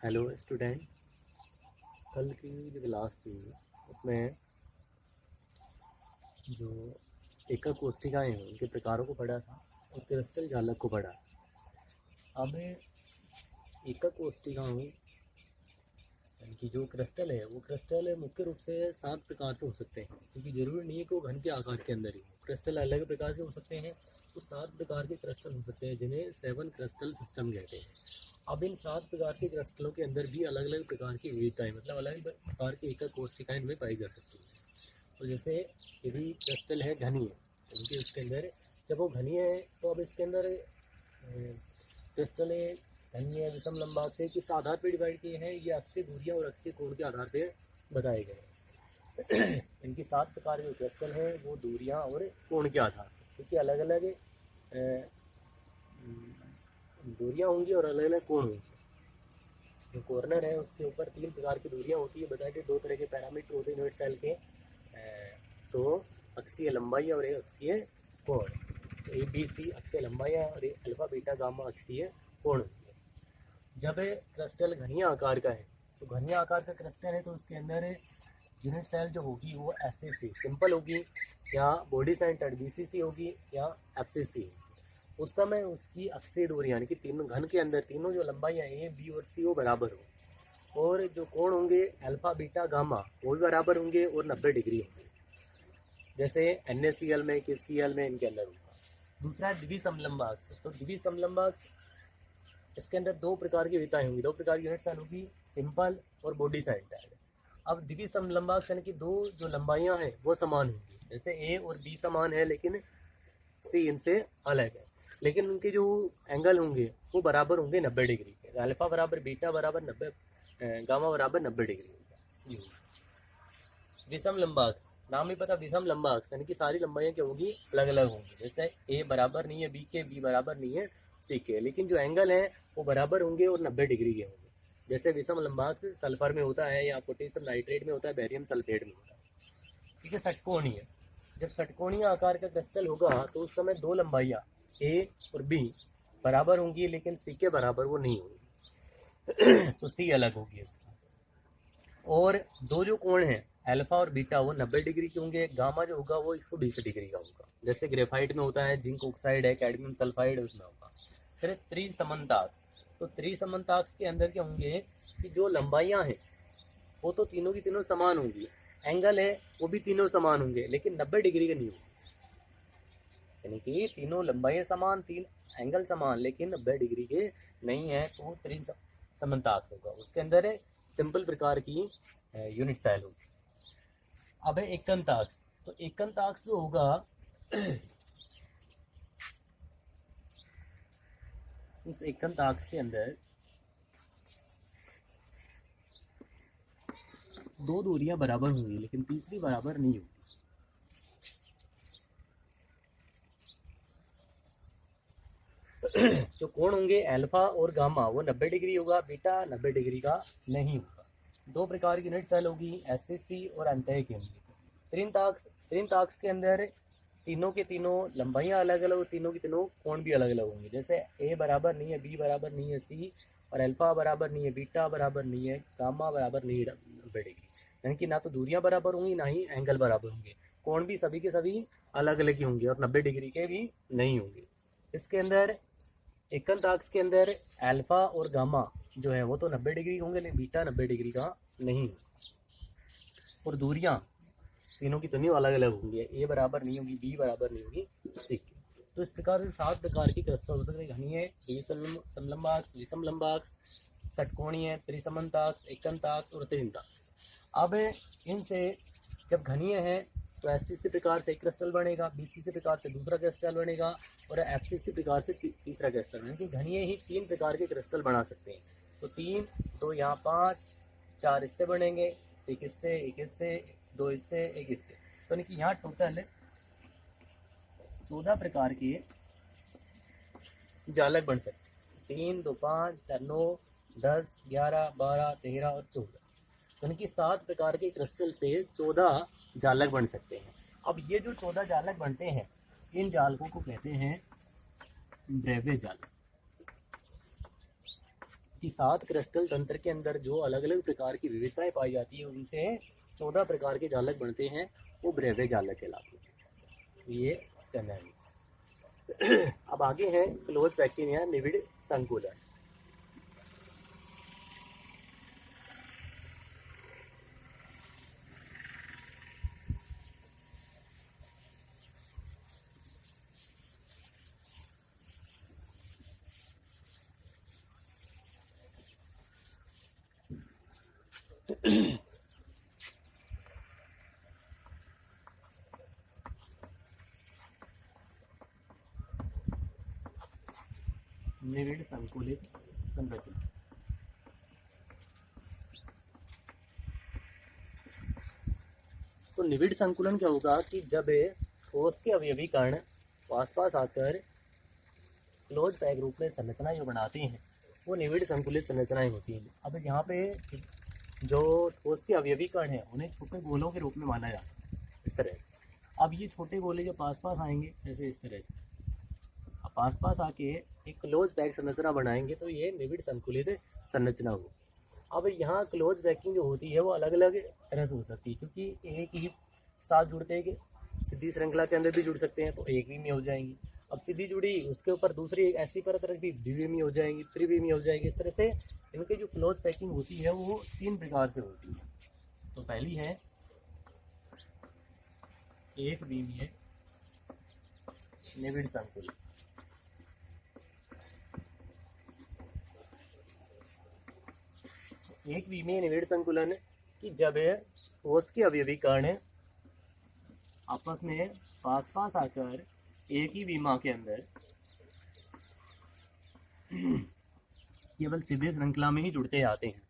Hello student. कल की जो क्लास थी उसमें जो एकक कोष्ठिकाएँ हैं उनके प्रकारों को पढ़ा था और क्रिस्टल जालक को पढ़ा। अब एकक कोष्ठिकाओं यानी कि जो क्रिस्टल है वो क्रिस्टल मुख्य रूप से 7 प्रकार से हो सकते हैं, क्योंकि जरूरी नहीं है कि वो घन के आकार के अंदर ही हो। क्रिस्टल अलग प्रकार के हो सकते हैं, तो 7 प्रकार के क्रिस्टल हो सकते हैं जिन्हें 7 क्रिस्टल सिस्टम कहते हैं। अब इन 7 प्रकार के क्रिस्टलों के अंदर भी अलग अलग प्रकार की विविधताएं, मतलब अलग अलग प्रकार की एकक कोष्ठिकाएं इनमें पाई जा सकती हैं। तो जैसे यदि क्रिस्टल है घनीय, क्योंकि उसके अंदर जब वो घनीय है तो अब इसके अंदर क्रिस्टल घनीय विषम लंबांक से किस आधार पर डिवाइड किए हैं, ये अक्षीय दूरियां और अक्षीय कोण के आधार पर बताए गए। इनकी 7 प्रकार के क्रिस्टल है वो दूरियां और कोण के आधार पर, क्योंकि अलग अलग दूरियां होंगी और अलग अलग कोण होंगे। जो कॉर्नर है उसके ऊपर 3 प्रकार की दूरियां होती है, बताए थे 2 तरह के पैरामीटर होते हैं यूनिट सेल के, तो अक्षीय लंबाई और एक अक्षीय कोण। तो ए बी सी अक्षीय लंबाई और अल्फा बीटा गामा अक्षीय कोण। जब क्रिस्टल घनीय आकार का है, तो घनीय आकार का क्रिस्टल है तो उसके अंदर यूनिट सेल जो होगी वो एससीसी सिंपल होगी, या बॉडी सेंटर्ड बीसीसी होगी, या एफसीसी। उस समय उसकी अक्षीय दूरी यानी कि तीनों घन के अंदर तीनों जो लंबाई है ए बी और सी वो बराबर हो, और जो कोण होंगे अल्फा बीटा गामा वो भी बराबर होंगे और 90 डिग्री होंगे, जैसे NaCl में KCl में इनके अंदर होगा। दूसरा द्विसमलंबाक्ष। तो द्विसमलंबाक्ष इसके अंदर 2 प्रकार की विविधताएं होंगी, 2 प्रकार की यूनिट सेल होगी, सिंपल और बॉडी सेंटर्ड। अब द्विसमलंबाक्ष यानी कि 2 जो लंबाइयां हैं वो समान होंगी, जैसे ए और बी समान है लेकिन सी इनसे अलग है, लेकिन उनके जो एंगल होंगे वो बराबर होंगे 90 डिग्री के। अल्फा बराबर बीटा बराबर 90, गामा बराबर 90 डिग्री होगा। विषम लंबाक्ष, नाम ही पता, विषम लंबाक्ष यानी कि सारी लंबाइयां क्या होगी, अलग अलग होंगी। जैसे ए बराबर नहीं है बी के, बी बराबर नहीं है सी के, लेकिन जो एंगल है वो बराबर होंगे और 90 डिग्री के होंगे। जैसे विषम लंबाक्ष सल्फर में होता है, या पोटेशियम नाइट्रेट में होता है, बेरियम सल्फेट में होता है। ठीक है। षटकोणीय, जब षटकोणीय आकार का क्रिस्टल होगा तो उस समय 2 लंबाइयां ए और बी बराबर होंगी, लेकिन सी के बराबर वो नहीं होंगी। तो सी अलग होगी इसका। और 2 जो कोण हैं अल्फा और बीटा वो 90 डिग्री के होंगे, गामा जो होगा वो 120 डिग्री का होगा। जैसे ग्रेफाइट में होता है, जिंक ऑक्साइड है, कैडमियम सल्फाइड उसमें होगा। फिर त्रिसमन्ताक्ष। तो त्रिसमन्ताक्ष के अंदर क्या होंगे कि जो लंबाइयां हैं वो तो तीनों की तीनों समान होंगी, एंगल है वो भी तीनों समान होंगे, लेकिन 90 डिग्री का नहीं होंगे। यानी कि तीनों लंबाइयां समान, 3 एंगल समान, लेकिन 90 डिग्री के नहीं है, तो वो त्रिसमन्ताक्ष होगा। उसके अंदर सिंपल प्रकार की यूनिट सेल होगी। अब है एकंताक्ष। तो एकंताक्ष जो होगा उस एकंताक्ष के अंदर 2 दूरियां बराबर होंगी, लेकिन तीसरी बराबर नहीं होगी। जो कोण होंगे अल्फा और गामा वो 90 डिग्री होगा, बीटा 90 डिग्री का नहीं होगा। 2 प्रकार की यूनिट सेल होगी, एससीसी और अंतः केंद्रित। त्रिताक्ष के अंदर तीनों के तीनों लंबाइयां अलग अलग, तीनों के तीनों कोण भी अलग अलग होंगे। जैसे ए बराबर नहीं है बी बराबर नहीं है सी, और अल्फा बराबर नहीं है बीटा बराबर नहीं है गामा बराबर नहीं है 90 डिग्री। यानी कि ना तो दूरियां बराबर होंगी ना ही एंगल बराबर होंगे, कोण भी सभी के सभी अलग अलग ही होंगे और 90 डिग्री के भी नहीं होंगे। इसके अंदर एकंताक्ष के अंदर अल्फा और गामा जो है वो तो 90 डिग्री होंगे, लेकिन बीटा 90 डिग्री का नहीं। और दूरियां तीनों की तीनों अलग अलग होंगी, ए बराबर नहीं होगी, बी बराबर नहीं होगी सी की। तो इस प्रकार से 7 प्रकार की क्रिस्टल हो सकते हैं, घनीय, द्विसमलंबाक्ष, विषमलंबाक्ष, षटकोणीय, त्रिसमन्ताक्ष, एकंताक्ष और त्रिताक्ष। अब इनसे जब घनीय है तो एससीसी प्रकार से एक क्रिस्टल बनेगा, बीसीसी प्रकार से दूसरा क्रिस्टल बनेगा, और एफसीसी प्रकार से तीसरा क्रिस्टल बनेगा। घनीय ही 3 प्रकार के क्रिस्टल बना सकते हैं। तो 3, 2 यहाँ 5, 4 इससे बनेंगे, एक इससे, एक इससे, 2 इससे, एक इससे। तो यानी कि यहाँ टोटल 14 प्रकार के जालक बन सकते हैं। 3, 2, 5, 4, 9, 10, 11, 12, 13 और 14। यानी कि 7 प्रकार के क्रिस्टल से 14 जालक बन सकते हैं। अब ये जो 14 जालक बनते हैं, इन जालकों को कहते हैं ब्रेवे जालक। कि 7 क्रिस्टल तंत्र के अंदर जो अलग अलग प्रकार की विविधताएं पाई जाती है उनसे 14 प्रकार के जालक बनते हैं, वो ब्रेवे जालक कहलाते हैं। ये इसका नाम है। अब आगे है क्लोज पैकिंग या निविड़ संकुलन। निविड़ संकुलित संरचना। तो निविड़ संकुलन क्या होगा कि जब ठोस के अवयवी कण पास पास आकर क्लोज पैक रूप में संरचना जो बनाते हैं वो निविड़ संकुलित संरचनाएं होती हैं। अब यहाँ पे जो ठोस के अवयवी कण हैं उन्हें छोटे गोलों के रूप में माना जाता है, इस तरह से। अब ये छोटे गोले जो पास पास आएंगे ऐसे इस तरह से पास पास आके एक क्लोज पैक संरचना बनाएंगे तो ये निविड़ संकुलित संरचना हो। अब यहाँ क्लोज पैकिंग जो होती है वो अलग अलग तरह से हो सकती है, क्योंकि एक ही साथ जुड़ते हैं कि सीधी श्रृंखला के अंदर भी जुड़ सकते हैं तो एक भी में हो जाएंगी। अब सीधी जुड़ी उसके ऊपर दूसरी एक ऐसी परत रख दी, द्विवीमी हो जाएंगी, त्रिवीमी हो जाएगी। इस तरह से इनके जो क्लोज पैकिंग होती है वो 3 प्रकार से होती है। तो पहली है एक विमीय निविड़ संकुलन। एक विमीय निविड़ संकुलन कि जब ठोस के अवयवी कण आपस में पास पास आकर एक ही विमा के अंदर केवल सीधे श्रृंखला में ही जुड़ते आते हैं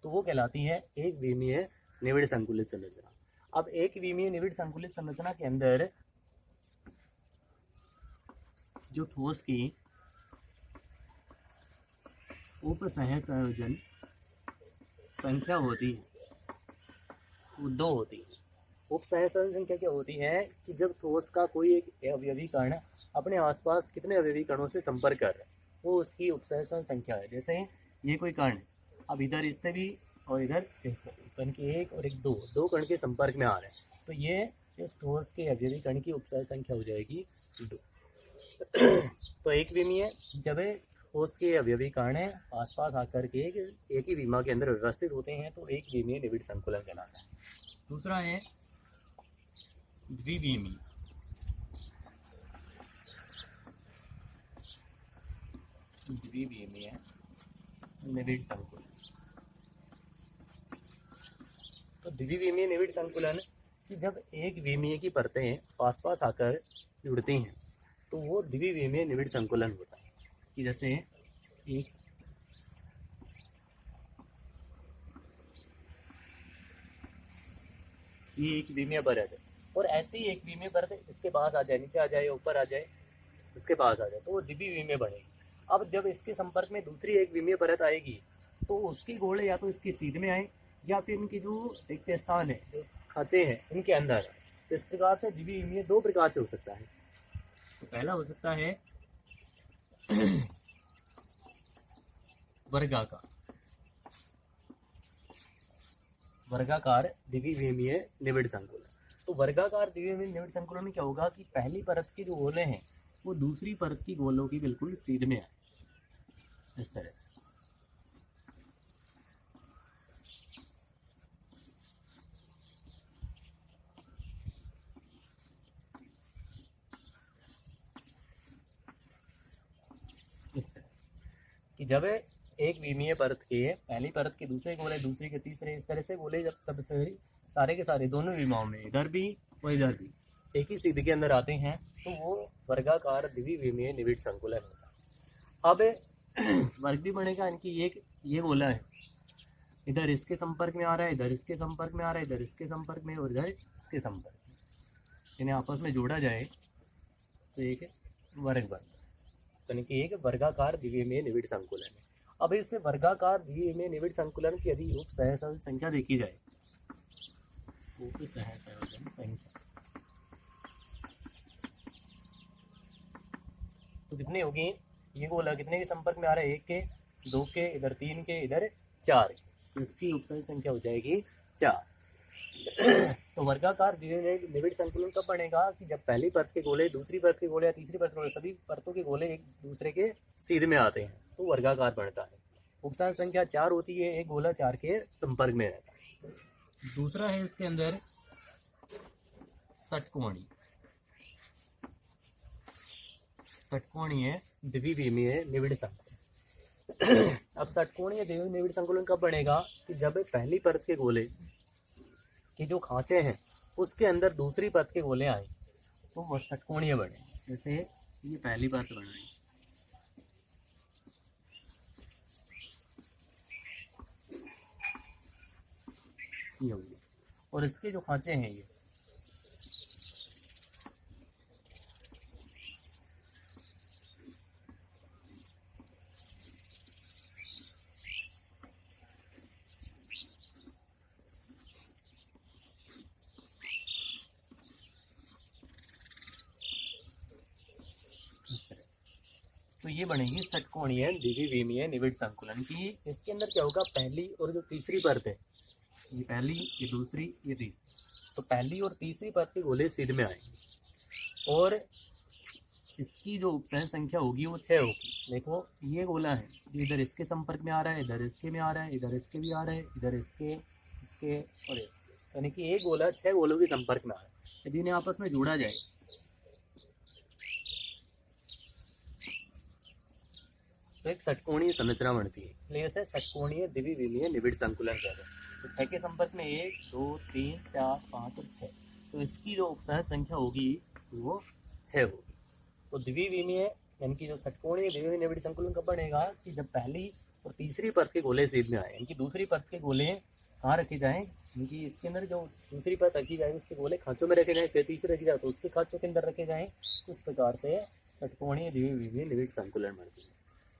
तो वो कहलाती है एक विमीय निविड़ संकुलित संरचना। अब एक विमीय निविड़ संकुलित संरचना के अंदर जो ठोस की उपसहसंयोजन संख्या होती है वो 2 होती है। उपसहसंयोजन संख्या क्या होती है कि जब ठोस का कोई एक अवयवी कण अपने आसपास कितने अवयवी कणों से संपर्क कर रहा है वो उसकी उपसहसंयोजन संख्या है। जैसे ये कोई कण है, अब इधर इससे भी और इधर इससे कण के 1 और 1 दो कण के संपर्क में आ रहे हैं तो ये इस ठोस के अवयवी कण की उपसहसंयोजन संख्या हो जाएगी 2। तो एक विमीय जब ठोस के अवयवी कण आस पास आकर के एक ही विमा के अंदर व्यवस्थित होते हैं तो एक विमीय निविड़ संकुलन कहलाता है। दूसरा है द्विविमीय। द्विविमीय निविड़ संकुलन। तो द्विविमीय निविड़ संकुलन कि जब एक विमीय की परतें पास पास आकर जुड़ती हैं तो वो द्विविमीय निविड़ संकुलन होता है। कि जैसे एक ये एक विमीय परत है और ऐसी एक विमीय परत इसके पास आ जाए, नीचे आ जाए, ऊपर आ जाए, इसके पास आ जाए तो वो द्विविमीय बनेगी। अब जब इसके संपर्क में दूसरी एक विमीय परत आएगी तो उसके गोले या तो इसके सीध में आए या फिर इनके जो रिक्त स्थान है, जो खांचे हैं, इनके अंदर। तो इस प्रकार से द्विविमीय 2 प्रकार से हो सकता है। तो पहला हो सकता है वर्गाकार द्विविमीय निविड़ संकुलन। तो वर्गाकार द्विविमीय निविड़ संकुलन में क्या होगा कि पहली परत के जो गोले हैं वो दूसरी परत की गोलों की बिल्कुल सीध में आए, इस तरह से। इस तरह से कि जब एक विमीय परत के पहली परत के दूसरे गोले, दूसरे के तीसरे, इस तरह से गोले जब सब सारे के सारे दोनों विमाओं में इधर भी और इधर भी एक ही सीध के अंदर आते हैं तो वो वर्गाकार द्विविमीय निविड़ संकुलन होता है। अब वर्ग भी बनेगा इनकी। एक ये गोला है, इधर इसके संपर्क में आ रहा है, इधर इसके संपर्क में आ रहा है, इधर इसके संपर्क में और इधर इसके संपर्क में, इन्हें आपस में जोड़ा जाए तो एक वर्ग बनता है। तो एक वर्गाकार द्विविमीय निविड़ संकुलन है। अब इस वर्गाकार द्विविमीय निविड़ संकुलन की यदि उपसहसंयोजन संख्या देखी जाए, उपसहसंयोजन संख्या तो कितनी होगी? ये गोला कितने के संपर्क में आ रहा है? 1 के, 2 के, इधर 3 के, इधर 4, तो इसकी उपसर्ग संख्या हो जाएगी 4। तो वर्गाकार निविड़ संकुलन कब बनेगा कि जब पहली परत के गोले दूसरी परत के गोले या तीसरी परत के गोले, सभी परतों के गोले एक दूसरे के सीध में आते हैं तो वर्गाकार बनता है। उपसर्ग संख्या 4 होती है, एक गोला 4 के संपर्क में रहता है। दूसरा है इसके अंदर षटकोणीय। षटकोणीय द्विविमीय निविड़ संकुलन। अब षटकोणीय द्विविमीय निविड़ संकुलन कब बनेगा कि जब पहली परत के गोले कि जो खांचे हैं उसके अंदर दूसरी परत के गोले आए तो वो षटकोणीय बने। जैसे ये पहली परत बनाई, ये होगी, और इसके जो खांचे हैं ये तो ये बनेगी षटकोणीय द्विविमीय निविड़ संकुलन की। इसके अंदर क्या होगा, पहली और जो तीसरी परत है, ये पहली, ये दूसरी, ये तीसरी, तो पहली और तीसरी परत के गोले सीध में आएंगे और इसकी जो उपसर्ग संख्या होगी वो 6 होगी। देखो ये गोला है, इधर इसके संपर्क में आ रहा है, इधर इसके में आ रहा है, इधर इसके भी आ रहा है, इधर इसके, इसके और इसके, यानी कि एक गोला 6 गोलों के संपर्क में आ रहा है। यदि इन्हें आपस में जोड़ा जाए तो एक षटकोणीय संरचना बनती है, इसलिए इसे षटकोणीय द्विविमीय निविड़ संकुलन कहते हैं। तो 6 के संपर्क में 1, 2, 3, 4, 5 और 6, तो इसकी जो उपसर्ग संख्या होगी वो 6 होगी। तो द्विविमीय यानी कि जो षटकोणीय द्विविमीय निविड़ संकुलन कब बनेगा कि जब पहली और तीसरी परत के गोले सीध में आए, यानी कि दूसरी परत के गोले कहाँ रखे जाएं, यानी कि इसके अंदर जो दूसरी परत रखी जाए उसके गोले खांचों में रखे जाएं, फिर तीसरी रखी जाए तो उसके खांचों के अंदर रखे जाएं। इस प्रकार से षटकोणीय द्विविमीय निविड़ संकुलन बनती है।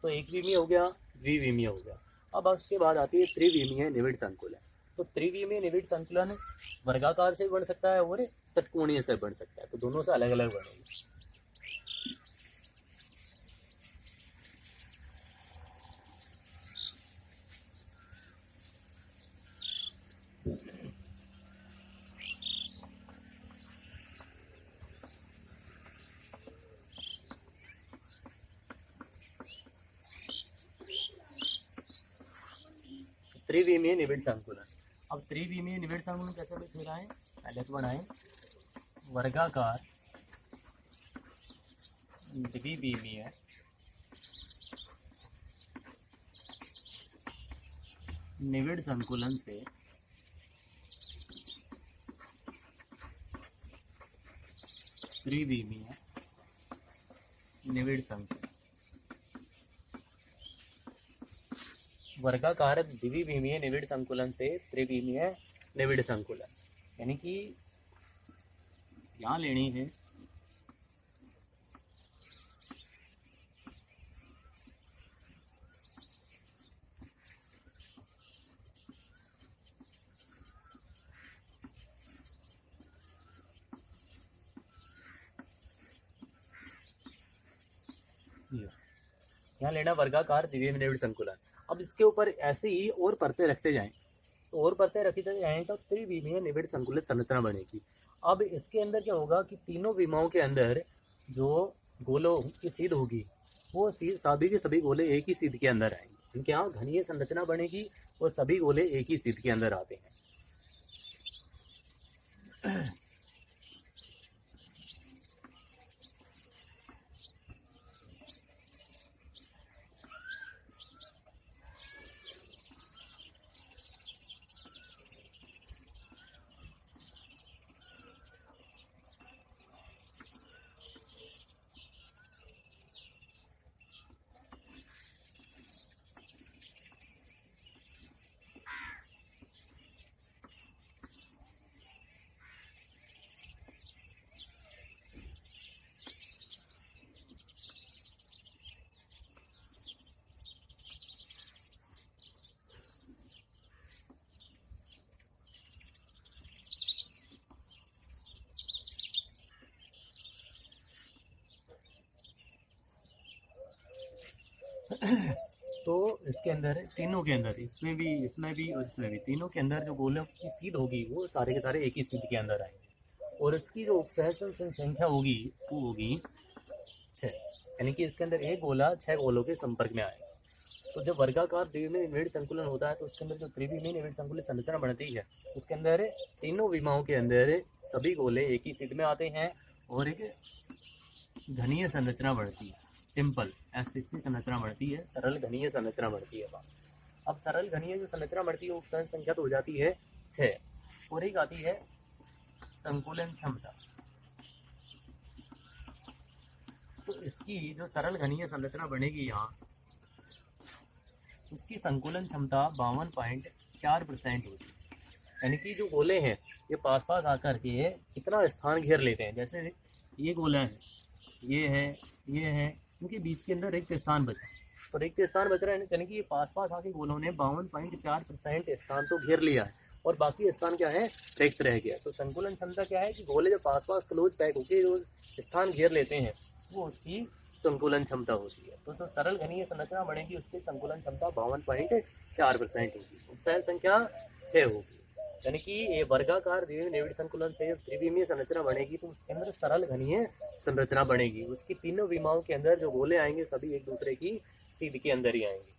तो एक विमीय हो गया, द्विविमीय हो गया। अब उसके बाद आती है त्रिविमीय निविड़ संकुलन। तो त्रिविमीय निविड़ संकुलन वर्गाकार से बन सकता है और षटकोणीय से बन सकता है, तो दोनों से अलग अलग बनेगी। त्रिविमीय निविड़ संकुलन। अब त्रिविमीय निविड़ संकुलन कैसे लिख रहा है, पहले तो बनाए वर्गाकार द्विविमीय निविड़ संकुलन से त्रिविमीय निविड़ संकुलन। वर्गाकार द्विविमीय निविड़ संकुलन से त्रिविमीय निविड़ संकुलन, यानी कि यहाँ लेनी है यहाँ लेना वर्गाकार द्विविमीय निविड़ संकुलन। अब इसके ऊपर ऐसे ही और परतें रखते जाएं, तो और परतें रखी जाएं तो त्रिविमीय निविड़ संकुलित संरचना बनेगी। अब इसके अंदर क्या होगा कि तीनों विमाओं के अंदर जो गोलों की सीध होगी वो सीध सभी के सभी गोले एक ही सीध के अंदर आएंगे। इनके यहाँ घनीय संरचना बनेगी और सभी गोले एक ही सीध के अंदर आते हैं। तो इसके अंदर तीनों के अंदर, इसमें भी और इसमें भी, तीनों के अंदर जो गोलों की सीध होगी वो सारे के सारे एक ही सीध के अंदर आएंगे, और इसकी जो उपसहस्त्र संख्या होगी वो होगी 6, यानी कि इसके अंदर एक गोला 6 गोलों के संपर्क में आएगा। तो जब वर्गाकार द्विविमीय निविड़ संकुलन होता है तो उसके अंदर जो त्रिविमीय निविड़ संकुलित संरचना बनती है उसके अंदर तीनों विमाओं के अंदर सभी गोले एक ही सीध में आते हैं और एक घनीय संरचना बढ़ती है, सिंपल एससीसी संरचना बढ़ती है, सरल घनीय संरचना बढ़ती है। अब सरल घनीय जो संरचना बढ़ती है वो उपसरण संख्या तो हो जाती है 6, और एक आती है संकुलन क्षमता। तो इसकी जो सरल घनीय संरचना बनेगी यहाँ, उसकी संकुलन क्षमता 52.4% होगी, यानी कि जो गोले हैं ये पास पास आकर के कितना स्थान घेर लेते हैं। जैसे ये गोला है, ये है, इनके बीच के अंदर रिक्त स्थान बचा, तो रिक्त स्थान बच रहा है, यानी कि ये पास पास आके गोलों ने 52.4% स्थान तो घेर लिया है और बाकी स्थान क्या है, रिक्त रह गया। तो संकुलन क्षमता क्या है कि गोले जब पास पास क्लोज पैक होकर जो स्थान घेर लेते हैं वो उसकी संकुलन क्षमता होती है। तो जो सरल घनीय संरचना बनेगी उसकी संकुलन क्षमता 52.4% होगी, उपसरण संख्या 6 होगी, यानी कि ये वर्गाकार द्विविमीय निविड़ संकुलन से त्रिविमीय संरचना बनेगी तो उसके अंदर सरल घनीय संरचना बनेगी। उसकी तीनों विमाओं के अंदर जो गोले आएंगे सभी एक दूसरे की सीध के अंदर ही आएंगे,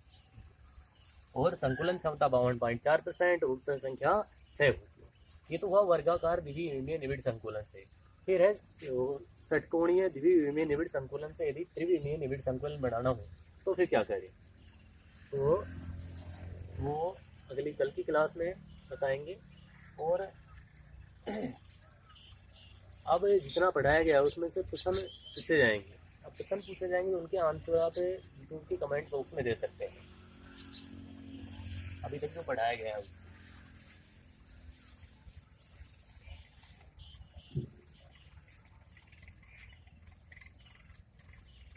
और संकुलन क्षमता 52.4%, उपसरण संख्या 6 होगी। ये तो हुआ वर्गाकार द्विविमीय निविड़ संकुलन से। फिर है षटकोणीय द्विविमीय निविड़ संकुलन से यदि त्रिविमीय निविड़ संकुलन बनाना हो तो फिर क्या करें, तो वो अगली कल की क्लास में बताएंगे। और अब जितना पढ़ाया गया उसमें से प्रश्न पूछे जाएंगे। अब प्रश्न पूछे जाएंगे उनके आंसर आप यूट्यूब के कमेंट बॉक्स में दे सकते हैं। अभी तक जो पढ़ाया गया है उससे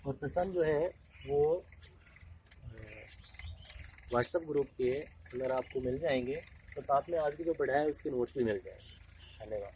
और प्रश्न जो है वो व्हाट्सएप ग्रुप के अंदर आपको मिल जाएंगे, और साथ में आज की जो पढ़ाया है उसके नोट्स भी मिल जाएंगे। धन्यवाद।